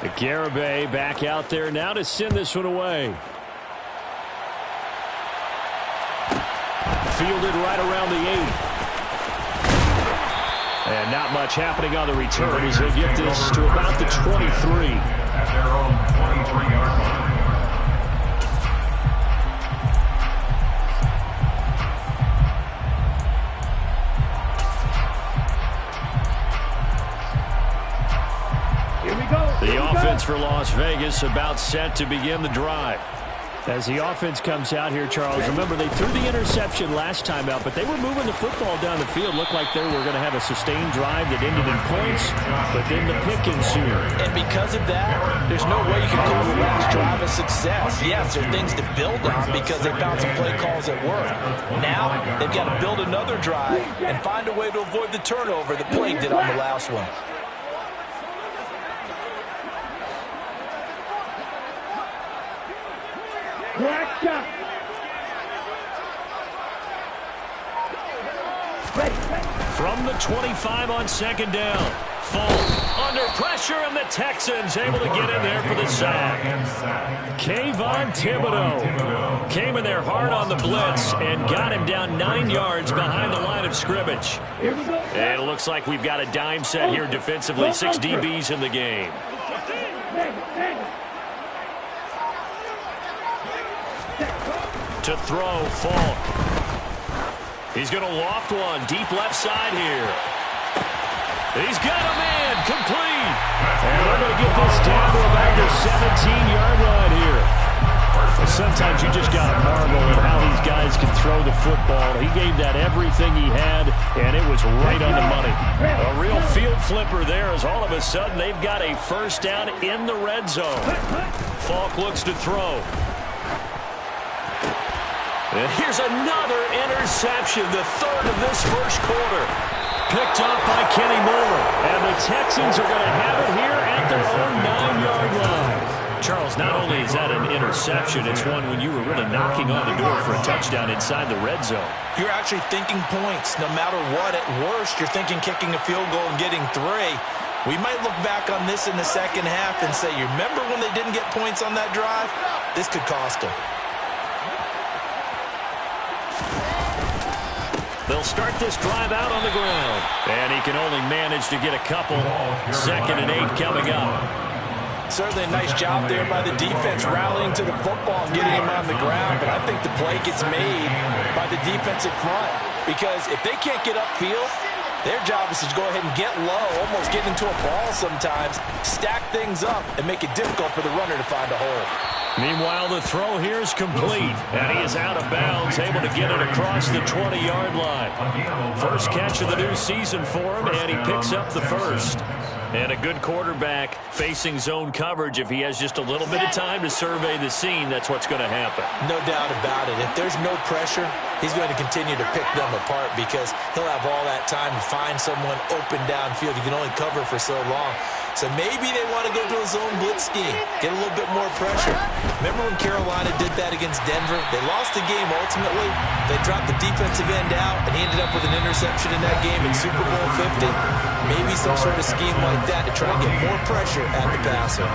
Garibay back out there now to send this one away. Fielded right around the 8. And not much happening on the return as he'll get this to about the 23. At their own 23-yard line. The offense for Las Vegas about set to begin the drive. As the offense comes out here, Charles, remember they threw the interception last time out, but they were moving the football down the field. Looked like they were going to have a sustained drive that ended in points, but then the pick ensued. And because of that, there's no way you can call the last drive a success. Yes, there are things to build on because they found some play calls at work. Now they've got to build another drive and find a way to avoid the turnover that plagued it on the last one. From the 25 on second down. Folk under pressure, and the Texans able to get in there for the sack. Kayvon Thibodeaux came in there hard on the blitz and got him down 9 yards behind the line of scrimmage. And it looks like we've got a dime set here defensively. 6 DBs in the game. To throw, Falk. He's going to loft one deep left side here. He's got a man complete. And they're going to get this down to about the 17-yard line here. Sometimes you just got to marvel at how these guys can throw the football. He gave that everything he had, and it was right on the money. A real field flipper there as all of a sudden they've got a first down in the red zone. Falk looks to throw. And here's another interception, the third of this first quarter. Picked up by Kenny Moore. And the Texans are going to have it here at their own 9-yard line. Charles, not only is that an interception, it's one when you were really knocking on the door for a touchdown inside the red zone. You're actually thinking points. No matter what, at worst, you're thinking kicking a field goal and getting 3. We might look back on this in the second half and say, you remember when they didn't get points on that drive? This could cost them. They'll start this drive out on the ground. And he can only manage to get a couple. 2nd and 8 coming up. Certainly a nice job there by the defense rallying to the football and getting him on the ground. But I think the play gets made by the defensive front. Because if they can't get upfield, their job is to go ahead and get low, almost get into a ball sometimes, stack things up, and make it difficult for the runner to find a hole. Meanwhile, the throw here is complete, and he is out of bounds, able to get it across the 20-yard line. First catch of the new season for him, and he picks up the first. And a good quarterback facing zone coverage. If he has just a little bit of time to survey the scene, that's what's going to happen. No doubt about it. If there's no pressure, he's going to continue to pick them apart because he'll have all that time to find someone open downfield. He can only cover for so long. So maybe they want to go to a zone blitz scheme, get a little bit more pressure. Remember when Carolina did that against Denver? They lost the game ultimately. They dropped the defensive end out, and he ended up with an interception in that game in Super Bowl 50. Maybe some sort of scheme like that to try and get more pressure at the passer.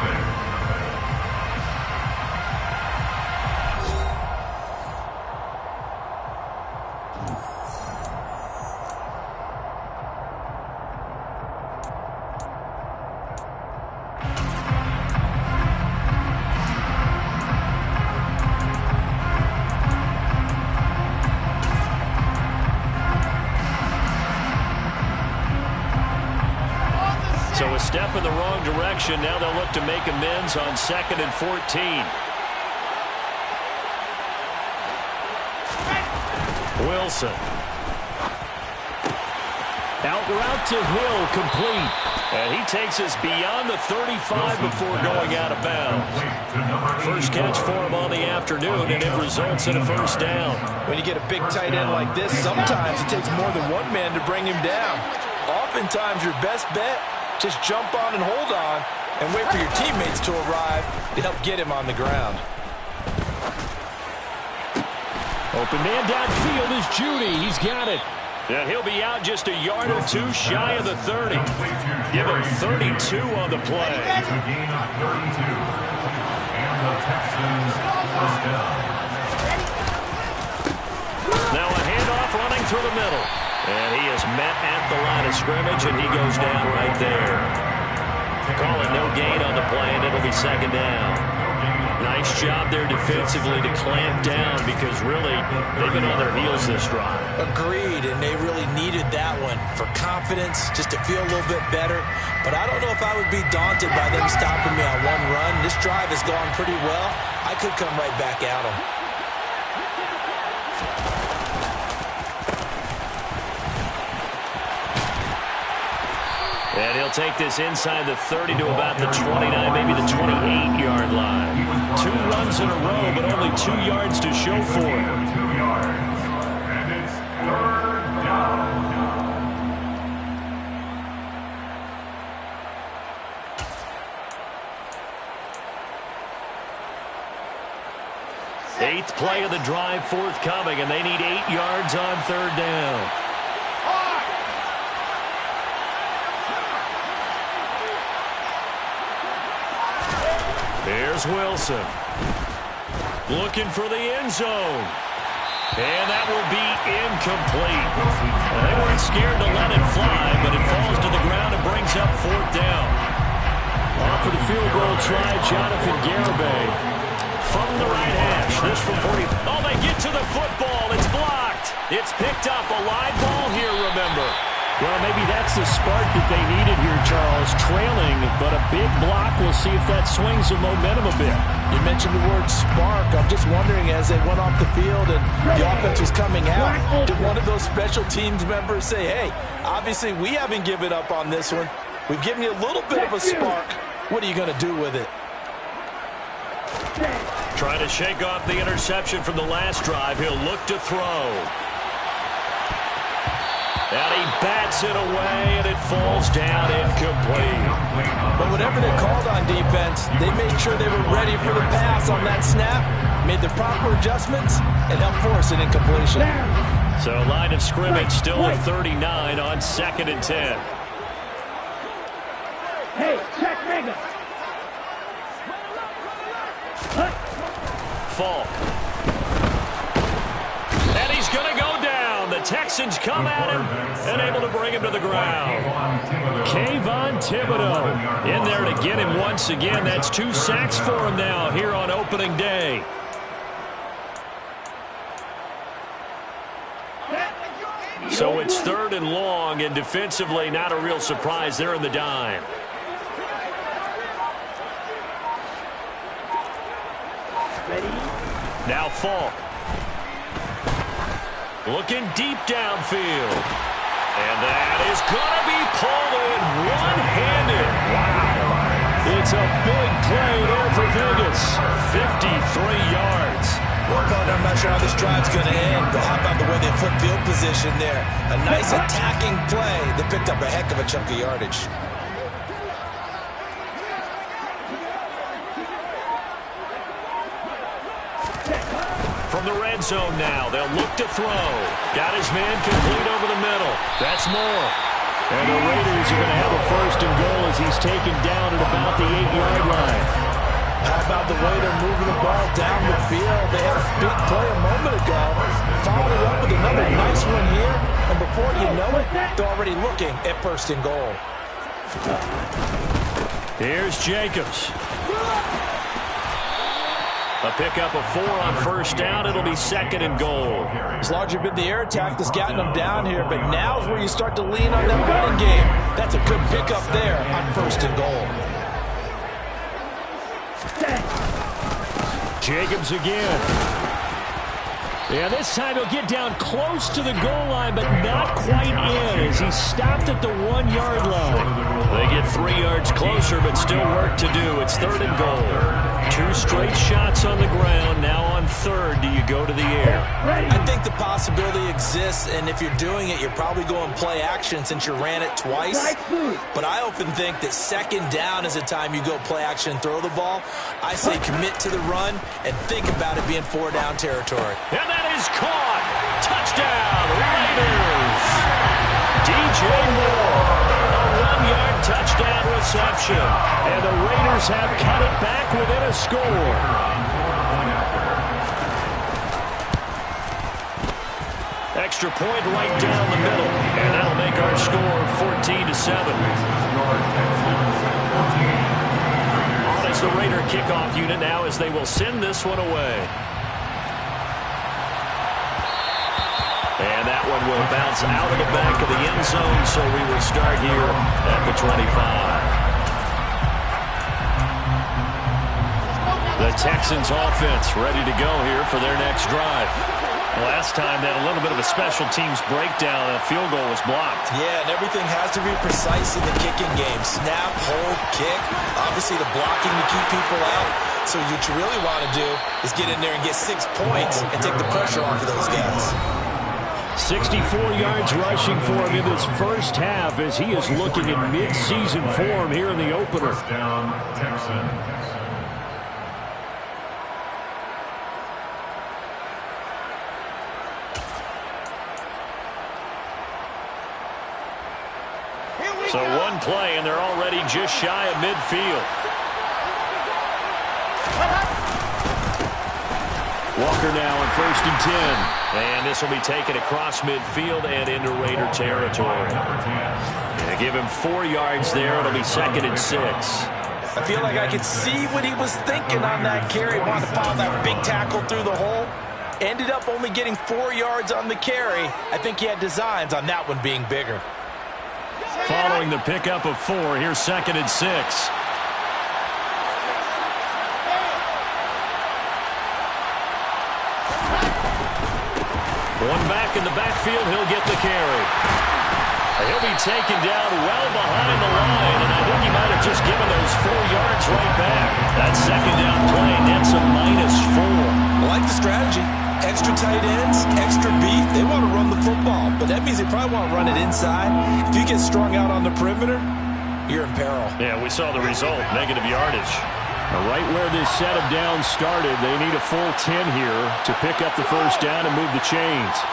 So a step in the wrong direction. Now they'll look to make amends on 2nd and 14. Wilson. Out route to Hill, complete. And he takes us beyond the 35 before going out of bounds. First catch for him on the afternoon, and it results in a first down. When you get a big tight end like this, sometimes it takes more than one man to bring him down. Oftentimes, your best bet, just jump on and hold on and wait for your teammates to arrive to help get him on the ground. Open man downfield is Judy. He's got it. And he'll be out just a yard or two shy of the 30. Give him 32 on the play. It's a gain of 32. And the Texans first down. Now a handoff running through the middle. And he is met at the line of scrimmage, and he goes down right there. Call it no gain on the play, and it'll be second down. Nice job there defensively to clamp down because really they've been on their heels this drive. Agreed, and they really needed that one for confidence, just to feel a little bit better. But I don't know if I would be daunted by them stopping me on one run. This drive has gone pretty well. I could come right back at them. And he'll take this inside the 30 to about the 29, maybe the 28-yard line. 2 runs in a row, but only 2 yards to show for it. 2 yards. And it's third down. Eighth play of the drive forthcoming, and they need 8 yards on third down. Here's Wilson. Looking for the end zone. And that will be incomplete. They weren't scared to let it fly, but it falls to the ground and brings up fourth down. Off for the field goal try, Jonathan Garibay. From the right hash. This from 40. Oh, they get to the football. It's blocked. It's picked up. A live ball here, remember. Well, maybe that's the spark that they needed here, Charles. Trailing, but a big block. We'll see if that swings the momentum a bit. You mentioned the word spark. I'm just wondering, as they went off the field and the offense was coming out, did one of those special teams members say, hey, obviously we haven't given up on this one. We've given you a little bit of a spark. What are you going to do with it? Trying to shake off the interception from the last drive. He'll look to throw. And he bats it away, and it falls down incomplete. But whatever they called on defense, they made sure they were ready for the pass on that snap, made the proper adjustments, and helped force an incompletion. So line of scrimmage still at 39 on 2nd and 10. Hey, check Mega. Falk. And he's going to go down. The Texans come at him and able to bring him to the ground. Kayvon Thibodeaux in there to get him once again. That's 2 sacks for him now here on opening day. So it's 3rd and long, and defensively not a real surprise there in the dime. Now Falk. Looking deep downfield. And that is going to be pulled in one-handed. Wow. It's a big play there for Vegas. 53 yards. Well, I'm not sure how this drive's going to end, but how about the way they flip field position there? A nice attacking play that picked up a heck of a chunk of yardage. From the red zone now, they'll look to throw. Got his man complete over the middle. That's more. And the Raiders are going to have a 1st and goal as he's taken down at about the 8-yard line. How about the way they're moving the ball down the field? They had a big play a moment ago. Followed it up with another nice one here. And before you know it, they're already looking at 1st and goal. Here's Jacobs. A pickup of 4 on 1st down. It'll be 2nd and goal. It's largely been the air attack that's gotten them down here, but now's where you start to lean on that running game. That's a good pickup there on 1st and goal. Jacobs again. Yeah, this time he'll get down close to the goal line, but not quite in as he's stopped at the 1-yard line. They get 3 yards closer, but still work to do. It's 3rd and goal. 2 straight shots on the ground. Now on 3rd, do you go to the air? I think the possibility exists, and if you're doing it, you're probably going play action since you ran it twice. But I often think that 2nd down is the time you go play action and throw the ball. I say commit to the run and think about it being 4-down territory. And that is caught. Touchdown, Raiders. DJ Moore. A 1-yard touchdown reception. And the Raiders have cut it back within a score. Extra point right down the middle. And that'll make our score 14-7. On is the Raider kickoff unit now as they will send this one away. And that one will bounce out of the back of the end zone, so we will start here at the 25. The Texans offense ready to go here for their next drive. Last time they had a little bit of a special teams breakdown. A field goal was blocked. Yeah, and everything has to be precise in the kicking game. Snap, hold, kick. Obviously the blocking to keep people out. So what you really want to do is get in there and get 6 points and take the pressure off of those guys. 64 yards rushing for him in this first half as he is looking in mid-season form here in the opener. First down, Texans. So one play, and they're already just shy of midfield. Walker now on 1st and 10. And this will be taken across midfield and into Raider territory. And give him 4 yards there. It'll be 2nd and 6. I feel like I could see what he was thinking on that carry. Wanted to pile that big tackle through the hole. Ended up only getting 4 yards on the carry. I think he had designs on that one being bigger. Following the pickup of 4, here's 2nd and 6. One back in the backfield, he'll get the carry. He'll be taken down well behind the line, and I think he might have just given those 4 yards right back. That second down play nets a -4. I like the strategy. Extra tight ends, extra beef. They want to run the football, but that means they probably want to run it inside. If you get strung out on the perimeter, you're in peril. Yeah, we saw the result, negative yardage. Right where this set of downs started, they need a full 10 here to pick up the first down and move the chains.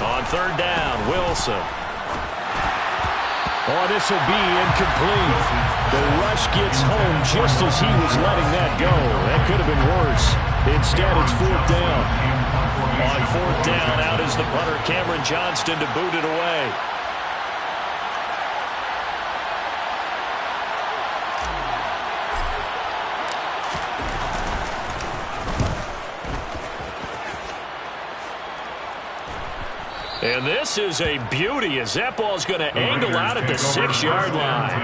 On 3rd down, Wilson. Oh, this will be incomplete. The rush gets home just as he was letting that go. That could have been worse. Instead, it's 4th down. On 4th down, out is the punter, Cameron Johnston, to boot it away. And this is a beauty as that ball's going to angle out at the 6-yard line.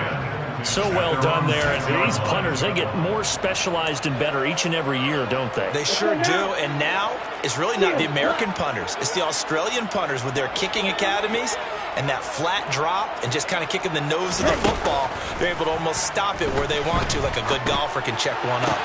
So well done there. And these punters, they get more specialized and better each and every year, don't they? They sure do. And now it's really not the American punters. It's the Australian punters with their kicking academies and that flat drop and just kind of kicking the nose of the football. They're able to almost stop it where they want to, like a good golfer can check one up.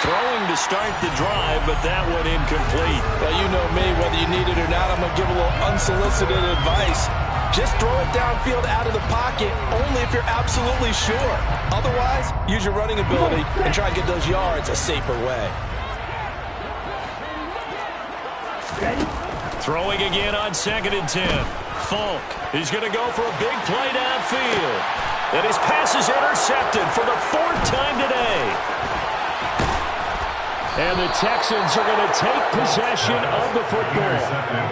Throwing to start the drive, but that one incomplete. Well, you know me, whether you need it or not, I'm going to give a little unsolicited advice. Just throw it downfield out of the pocket, only if you're absolutely sure. Otherwise, use your running ability and try to get those yards a safer way. Throwing again on 2nd and 10. Falk, he's going to go for a big play downfield. And his pass is intercepted for the 4th time today. And the Texans are going to take possession of the football.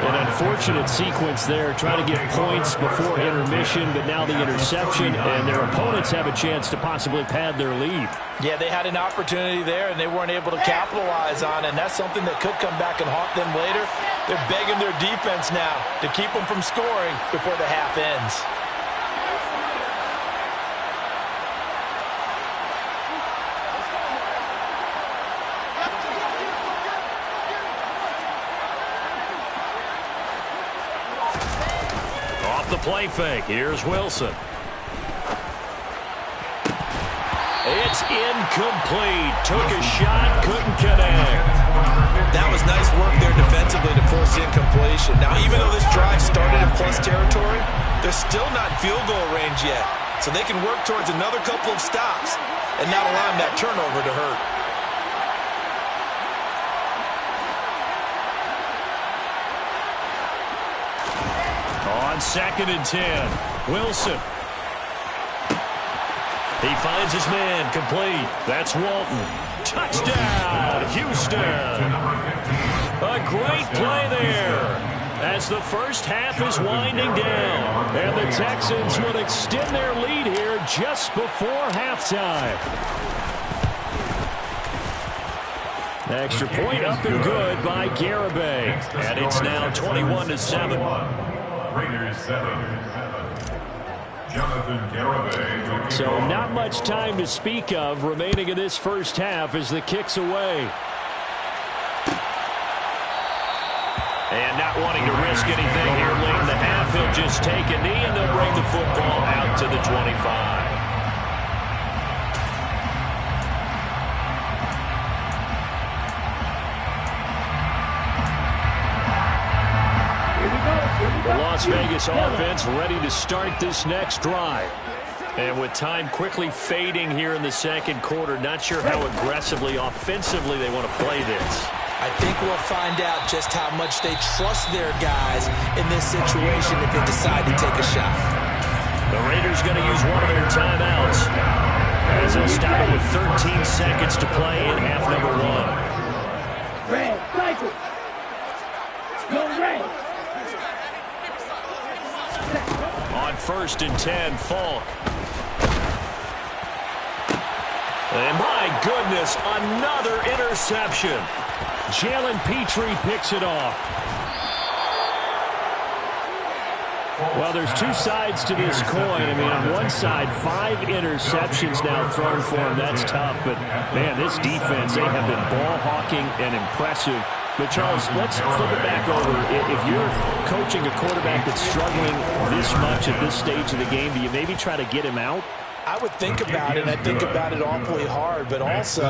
An unfortunate sequence there, trying to get points before intermission, but now the interception, and their opponents have a chance to possibly pad their lead. Yeah, they had an opportunity there, and they weren't able to capitalize on it, and that's something that could come back and haunt them later. They're begging their defense now to keep them from scoring before the half ends. Off the play fake, here's Wilson. It's is incomplete. Took a shot, couldn't connect. That was nice work there defensively to force the incompletion. Now, even though this drive started in plus territory, they're still not in field goal range yet. So they can work towards another couple of stops and not allowing that turnover to hurt. On 2nd and 10, Wilson. He finds his man, complete. That's Walton. Touchdown, Houston. A great play there as the first half is winding down. And the Texans will extend their lead here just before halftime. Extra point up and good by Garibay. And it's now 21-7. Raiders 7. Jonathan Garibay. So not much time to speak of remaining in this first half as the kick's away. And not wanting to risk anything here late in the half, he'll just take a knee and they'll bring the football out to the 25. The Las Vegas offense ready to start this next drive. And with time quickly fading here in the second quarter, not sure how aggressively, offensively they want to play this. I think we'll find out just how much they trust their guys in this situation if they decide to take a shot. The Raiders going to use one of their timeouts as they'll stop it with 13 seconds to play in half number 1. Red, cycle. Go red. On 1st and 10, Falk. And my goodness, another interception. Jalen Petrie picks it off. Well, there's two sides to this coin. I mean, on one side, 5 interceptions now thrown for him. That's tough. But, man, this defense, they have been ball hawking and impressive. But, Charles, let's flip it back over. If you're coaching a quarterback that's struggling this much at this stage of the game, do you maybe try to get him out? I would think about it, and I think about it awfully hard, but also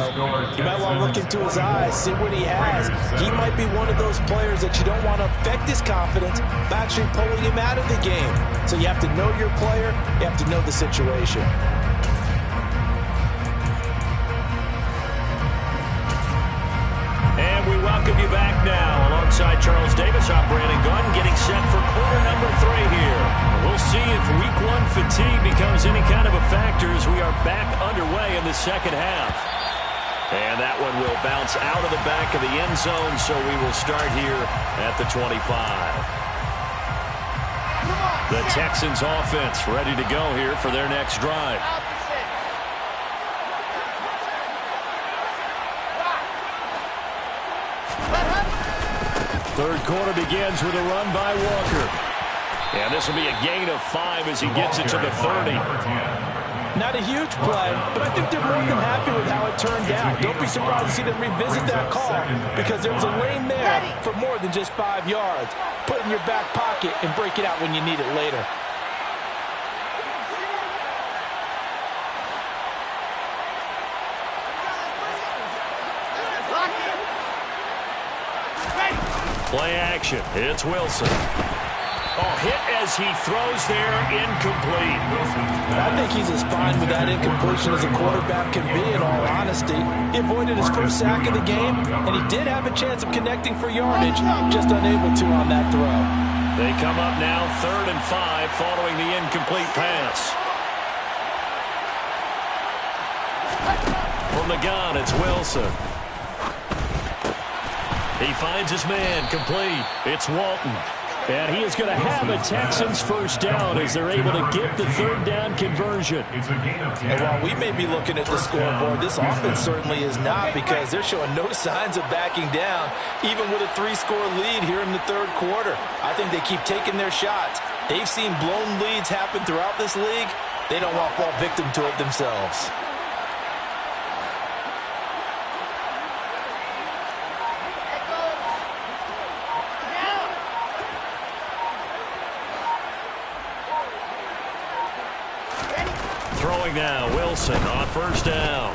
you might want to look into his eyes, see what he has. He might be one of those players that you don't want to affect his confidence by actually pulling him out of the game. So you have to know your player, you have to know the situation. And we welcome you back now. Alongside Charles Davis, I'm Brandon Gunn, getting set for quarter number 3 here. We'll see if week 1 fatigue becomes any kind of a factor as we are back underway in the second half. And that one will bounce out of the back of the end zone, so we will start here at the 25. The Texans offense ready to go here for their next drive. Third quarter begins with a run by Walker. And this will be a gain of 5 as he gets it to the 30. Not a huge play, but I think they're more than happy with how it turned out. Don't be surprised to see them revisit that call because there was a lane there for more than just 5 yards. Put it in your back pocket and break it out when you need it later. Play action. It's Wilson. Oh, hit as he throws there, incomplete. I think he's as fine with that incompletion as a quarterback can be, in all honesty. He avoided his first sack of the game, and he did have a chance of connecting for yardage, just unable to on that throw. They come up now 3rd and 5 following the incomplete pass. From the gun, it's Wilson. He finds his man, complete. It's Walton. And he is going to have a Texans first down as they're able to get the 3rd down conversion. And while we may be looking at the scoreboard, this offense certainly is not because they're showing no signs of backing down, even with a 3-score lead here in the 3rd quarter. I think they keep taking their shots. They've seen blown leads happen throughout this league. They don't want to fall victim to it themselves. Throwing now, Wilson on first down.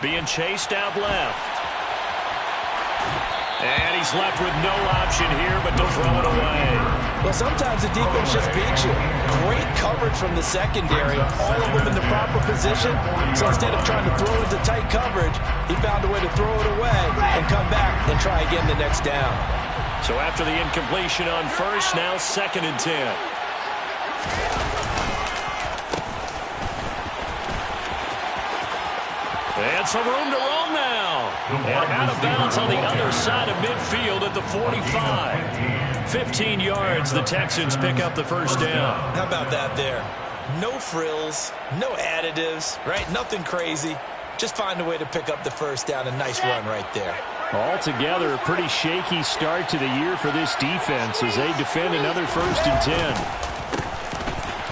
being chased out left. And he's left with no option here but to throw it away. Well, sometimes the defense just beats you. Great coverage from the secondary. All of them in the proper position. So instead of trying to throw into tight coverage, he found a way to throw it away and come back and try again the next down. So after the incompletion on first, now 2nd and 10. And some room to roam now. And out of bounds on the other side of midfield at the 45. 15 yards, the Texans pick up the first down. How about that there? No frills, no additives, right? Nothing crazy. Just find a way to pick up the first down. A nice run right there. Altogether, a pretty shaky start to the year for this defense as they defend another 1st and 10.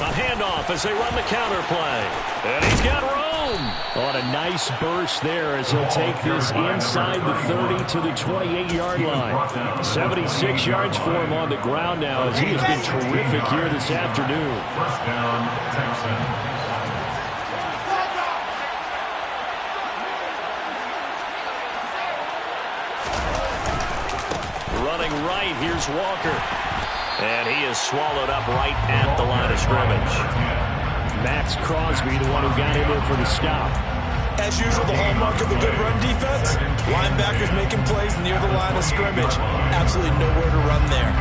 A handoff as they run the counter play. And he's got room. On a nice burst there as he'll take this inside the 30 to the 28-yard line. 76 yards for him on the ground now as he has been terrific here this afternoon. First down, Texans. Running right, here's Walker. And he is swallowed up right at the line of scrimmage. Max Crosby, the one who got in there for the stop. As usual, the hallmark of a good run defense, linebackers making plays near the line of scrimmage. Absolutely nowhere to run there.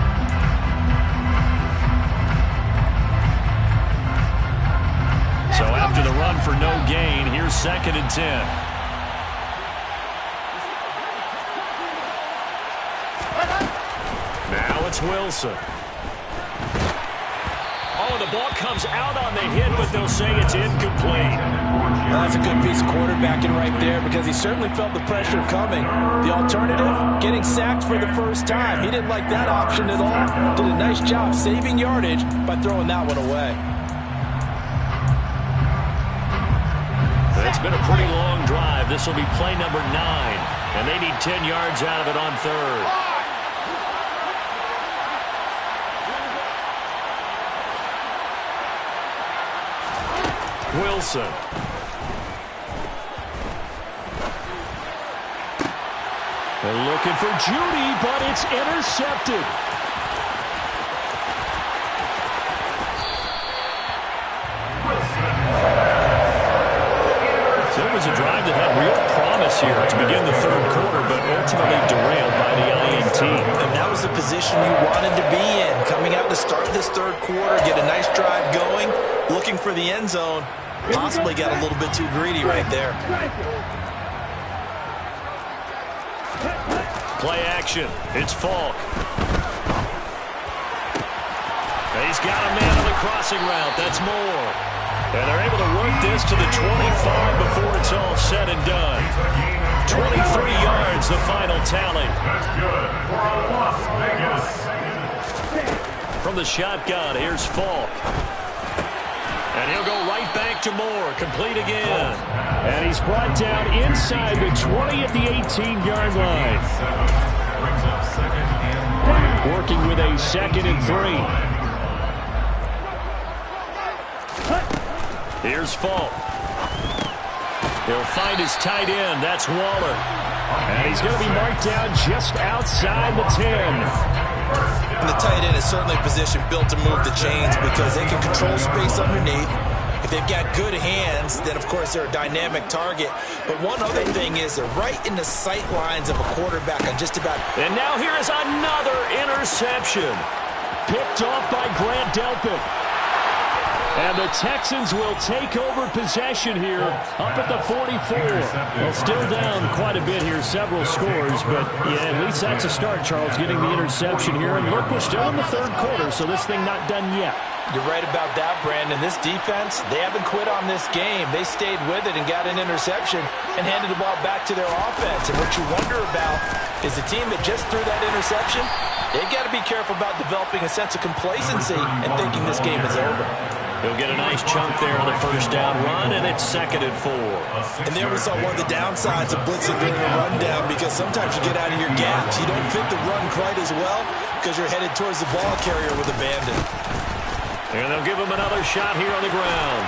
So after the run for no gain, here's 2nd and 10. Now it's Wilson. Oh, the ball comes out on the hit, but they'll say it's incomplete. Well, that's a good piece of quarterbacking right there because he certainly felt the pressure coming. The alternative, getting sacked for the first time. He didn't like that option at all. Did a nice job saving yardage by throwing that one away. It's been a pretty long drive. This will be play number 9, and they need 10 yards out of it on 3rd. Wilson. They're looking for Judy, but it's intercepted. So it was a drive that had real promise here to begin the 3rd quarter, but ultimately derailed by the INT. And that was the position you wanted to be in. Coming out to start this 3rd quarter, get a nice drive going, looking for the end zone. Possibly got a little bit too greedy right there. Play action. It's Falk. He's got a man on the crossing route. That's Moore. And they're able to work this to the 25 before it's all said and done. 23 yards, the final tally. That's good for a Las Vegas. From the shotgun, here's Falk. And he'll go right back to Moore. Complete again. And he's brought down inside the 20 at the 18-yard line. Brings up 2nd and 3. Working with a 2nd and 3. Here's Falk. He'll find his tight end. That's Waller. And he's going to be marked down just outside the 10. And the tight end is certainly a position built to move the chains because they can control space underneath. If they've got good hands, then of course they're a dynamic target. But one other thing is they're right in the sight lines of a quarterback on just about. And now here is another interception. Picked off by Grant Delpit. And the Texans will take over possession here up at the 44. Well, still down quite a bit here, several scores, but yeah, at least that's a start, Charles, getting the interception here. And look, we're still in the 3rd quarter, so this thing not done yet. You're right about that, Brandon. This defense, they haven't quit on this game. They stayed with it and got an interception and handed the ball back to their offense. And what you wonder about is the team that just threw that interception, they've got to be careful about developing a sense of complacency and thinking this game is over. He'll get a nice chunk there on the first down run, and it's 2nd and 4. And there we saw one of the downsides of blitzing during the rundown because sometimes you get out of your gaps. You don't fit the run quite as well because you're headed towards the ball carrier with a bandit. And they'll give him another shot here on the ground.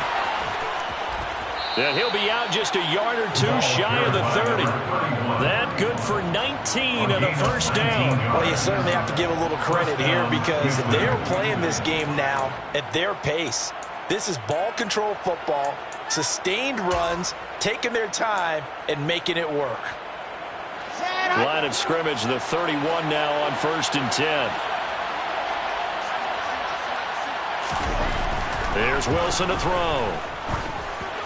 And he'll be out just a yard or two shy of the 30. That good for 19 and a first down. Well, you certainly have to give a little credit here because they're playing this game now at their pace. This is ball control football, sustained runs, taking their time, and making it work. Line of scrimmage, the 31 now on 1st and 10. There's Wilson to throw.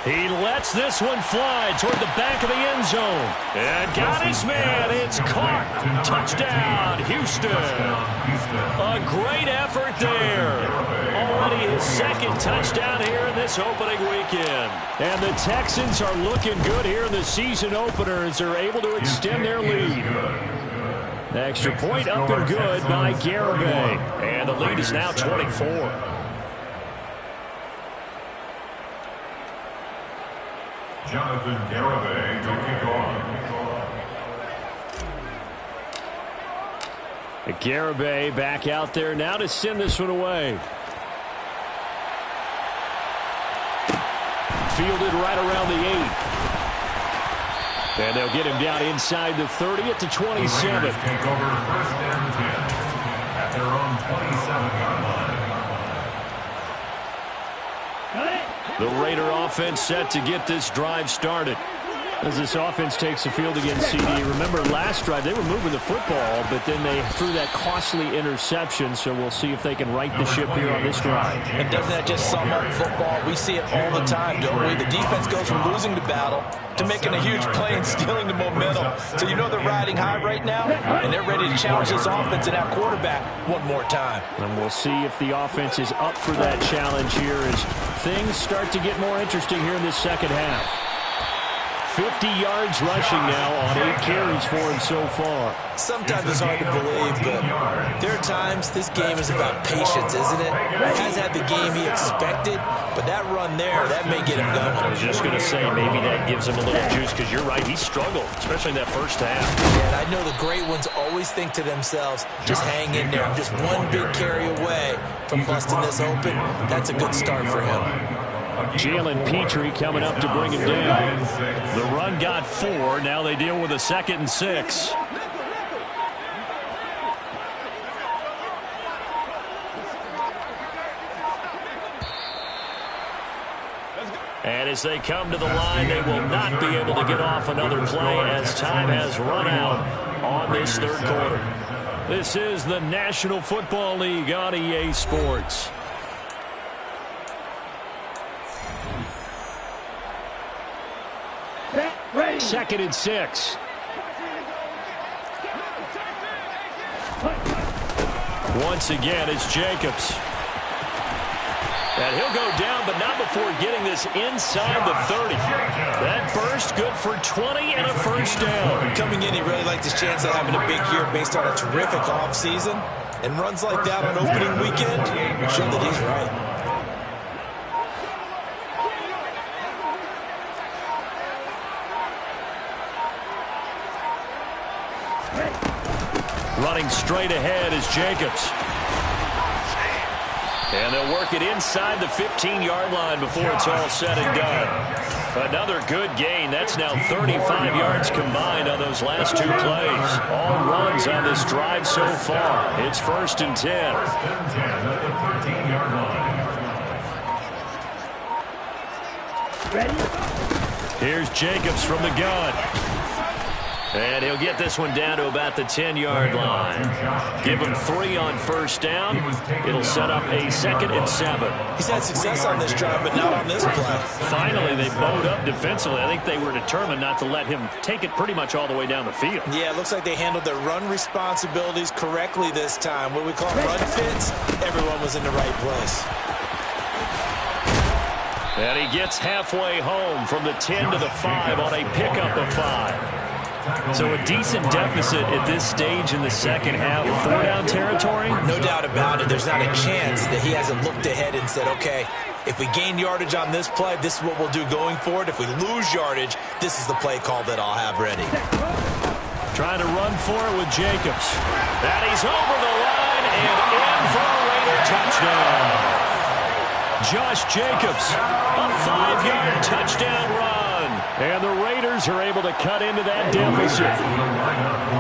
He lets this one fly toward the back of the end zone. And got his man. It's caught. Touchdown, Houston. A great effort there. Already his second touchdown here in this opening weekend. And the Texans are looking good here in the season opener as they're able to extend their lead. The extra point up and good by Garibay. And the lead is now 24. Jonathan Garibay to kick off. Garibay back out there now to send this one away. Fielded right around the 8. And they'll get him down inside the 30 at the 27. The Raiders take over 1st and 10 at their own 27-yard line. The Raider offense set to get this drive started. As this offense takes the field against CD. Remember last drive they were moving the football, but then they threw that costly interception, so we'll see if they can right the ship here on this drive. And doesn't that just sum up football? We see it all the time, don't we? The defense goes from losing the battle to making a huge play and stealing the momentum. So you know they're riding high right now, and they're ready to challenge this offense and that quarterback one more time. And we'll see if the offense is up for that challenge here as things start to get more interesting here in this second half. 50 yards rushing now on 8 carries for him so far. Sometimes it's hard to believe, but there are times this game is about patience, isn't it? He has had the game he expected, but that run there, that may get him going. I was just going to say, maybe that gives him a little juice, because you're right, he struggled, especially in that first half. Yeah, and I know the great ones always think to themselves, just hang in there. I'm just one big carry away from busting this open. That's a good start for him. Jalen Petrie coming up to bring him down. The run got 4. Now they deal with a 2nd and 6. And as they come to the line, they will not be able to get off another play as time has run out on this third quarter. This is the National Football League on EA Sports. Second and 6. Once again, it's Jacobs. And he'll go down, but not before getting this inside the 30. That burst good for 20 and a first down. Coming in, he really liked his chance of having a big year based on a terrific offseason. And runs like that on opening weekend show that he's right. Running straight ahead is Jacobs. And they'll work it inside the 15-yard line before it's all said and done. Another good gain. That's now 35 yards combined on those last 2 plays. All runs on this drive so far. It's 1st and 10. 1st and 10 at the 13-yard line. Ready? Here's Jacobs from the gun. And he'll get this one down to about the 10-yard line. Give him 3 on first down. It'll set up a 2nd and 7. He's had success on this drive, but not on this play. Finally, they bowed up defensively. I think they were determined not to let him take it pretty much all the way down the field. Yeah, it looks like they handled their run responsibilities correctly this time. What we call run fits, everyone was in the right place. And he gets halfway home from the 10 to the 5 on a pickup of 5. So a decent deficit at this stage in the second half. 4-down territory? No doubt about it. There's not a chance that he hasn't looked ahead and said, okay, if we gain yardage on this play, this is what we'll do going forward. If we lose yardage, this is the play call that I'll have ready. Trying to run for it with Jacobs. And he's over the line and in for a Raider touchdown. Josh Jacobs, a 5-yard touchdown run. And the Raiders are able to cut into that deficit.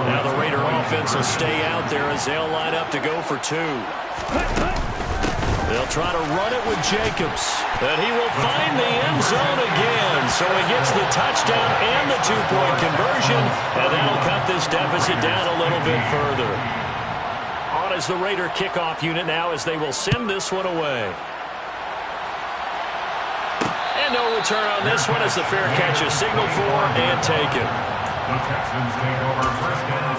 Now the Raider offense will stay out there as they'll line up to go for 2. They'll try to run it with Jacobs. And he will find the end zone again. So he gets the touchdown and the 2-point conversion. And that'll cut this deficit down a little bit further. On is the Raider kickoff unit now as they will send this one away. And no return on this one as the fair catch is signaled for and taken. The Texans take over first and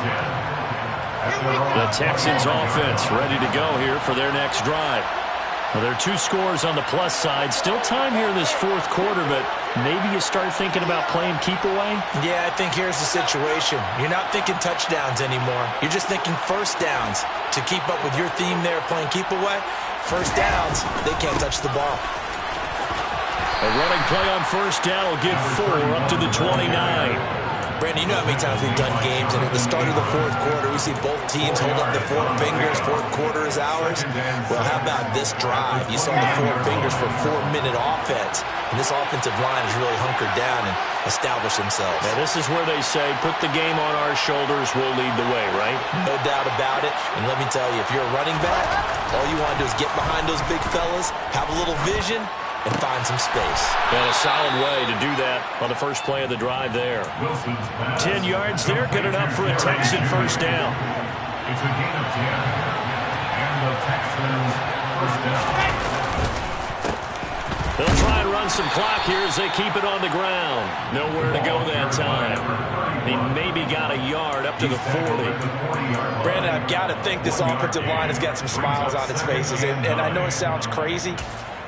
10. The Texans offense ready to go here for their next drive. Well, there are 2 scores on the plus side. Still time here in this 4th quarter, but maybe you start thinking about playing keep away? Yeah, I think here's the situation. You're not thinking touchdowns anymore. You're just thinking first downs. To keep up with your theme there playing keep away, first downs, they can't touch the ball. A running play on first down will get 4 up to the 29. Brandon, you know how many times we've done games, and at the start of the 4th quarter, we see both teams hold up their 4 fingers, 4th quarter is ours. Well, how about this drive? You saw the 4 fingers for 4-minute offense, and this offensive line has really hunkered down and established themselves. Now, this is where they say, put the game on our shoulders, we'll lead the way, right? No doubt about it, and let me tell you, if you're a running back, all you want to do is get behind those big fellas, have a little vision, and find some space. And a solid way to do that on the first play of the drive there. 10 yards there, good enough for a Texan first down. It's a gain of 10. And the Texans first down. They'll try and run some clock here as they keep it on the ground. Nowhere to go that time. He maybe got a yard up to the 40. Brandon, I've got to think this offensive line has got some smiles on its faces. And I know it sounds crazy,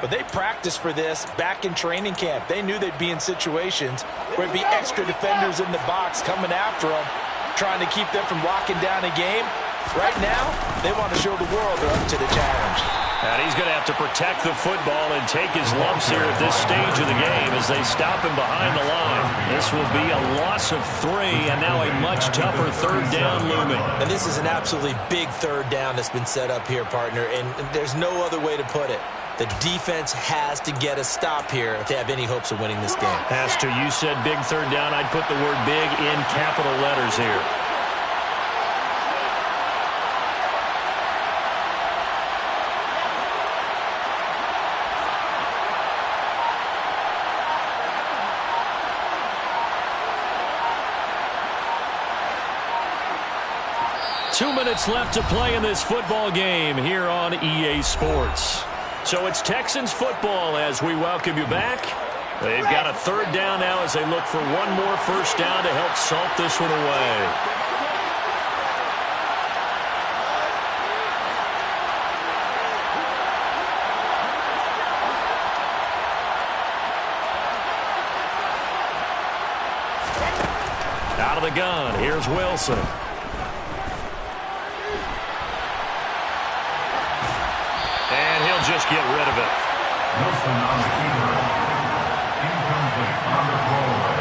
but they practiced for this back in training camp. They knew they'd be in situations where it'd be extra defenders in the box coming after them, trying to keep them from locking down a game. Right now, they want to show the world they're up to the challenge. And he's going to have to protect the football and take his lumps here at this stage of the game as they stop him behind the line. This will be a loss of 3 and now a much tougher 3rd down looming. And this is an absolutely big 3rd down that's been set up here, partner, and there's no other way to put it. The defense has to get a stop here to have any hopes of winning this game. Has to. You said big 3rd down. I'd put the word big in capital letters here. Two minutes left to play in this football game here on EA Sports. So it's Texans football as we welcome you back. They've got a 3rd down now as they look for one more first down to help salt this one away. Out of the gun, here's Wilson. And he'll just get rid of it. Wilson on the keeper. Incomplete on the throwaway.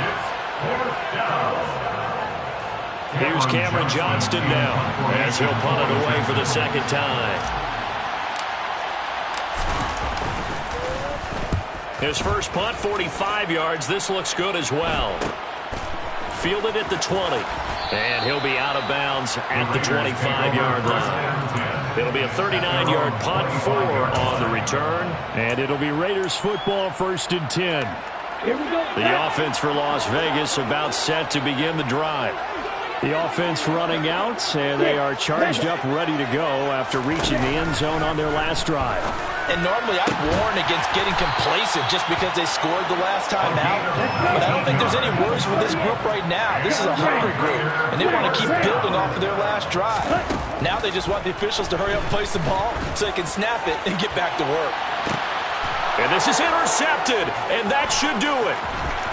It's 4th down. Here's Cameron Johnston now as he'll punt it away for the 2nd time. His first punt, 45 yards. This looks good as well. Fielded at the 20. And he'll be out of bounds at the 25-yard line. It'll be a 39-yard punt, 4 on the return. And it'll be Raiders football, 1st and 10. Here we go. The offense for Las Vegas about set to begin the drive. The offense running out, and they are charged up, ready to go after reaching the end zone on their last drive. And normally I'd warn against getting complacent just because they scored the last time out. But I don't think there's any worries with this group right now. This is a hungry group, and they want to keep building off of their last drive. Now they just want the officials to hurry up and place the ball so they can snap it and get back to work. And this is intercepted, and that should do it.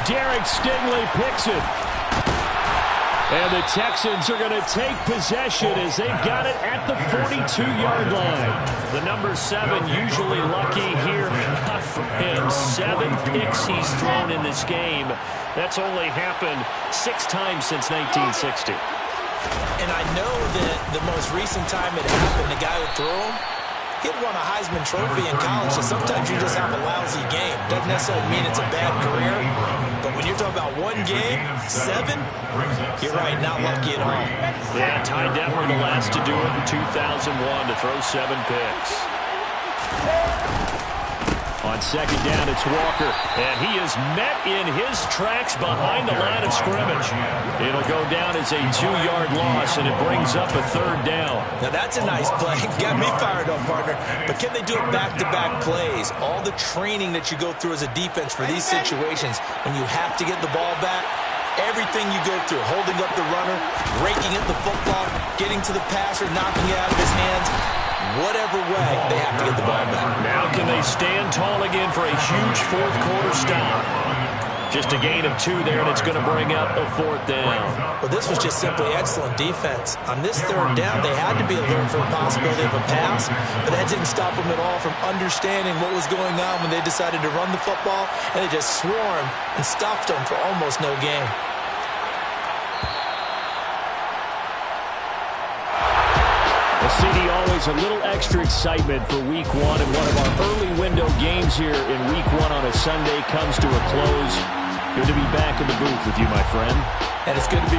Derek Stingley picks it. And the Texans are going to take possession as they've got it at the 42-yard line. The number 7 usually lucky here. Not for him. 7 picks he's thrown in this game. That's only happened 6 times since 1960. And I know that the most recent time it happened, the guy who threw him, He'd won a Heisman Trophy in college, so sometimes you just have a lousy game. Doesn't necessarily mean it's a bad career, but when you're talking about one game, 7, you're right, not lucky at all. Yeah, Ty Detmer the last to do it in 2001 to throw 7 picks. On second down, it's Walker, and he is met in his tracks behind the line of scrimmage. It'll go down as a 2-yard loss, and it brings up a 3rd down. Now, that's a nice play. Got me fired up, partner. But can they do it back-to-back plays? All the training that you go through as a defense for these situations, when you have to get the ball back, everything you go through, holding up the runner, raking at the football, getting to the passer, knocking it out of his hands, whatever way, they have to get the ball back. Now can they stand tall again for a huge 4th quarter stop? Just a gain of 2 there, and it's going to bring up a 4th down. Well, this was just simply excellent defense. On this 3rd down, they had to be alert for the possibility of a pass, but that didn't stop them at all from understanding what was going on when they decided to run the football, and they just swarmed and stuffed them for almost no gain. CD, always a little extra excitement for Week 1, and one of our early window games here in Week 1 on a Sunday comes to a close. Good to be back in the booth with you, my friend. And it's good to be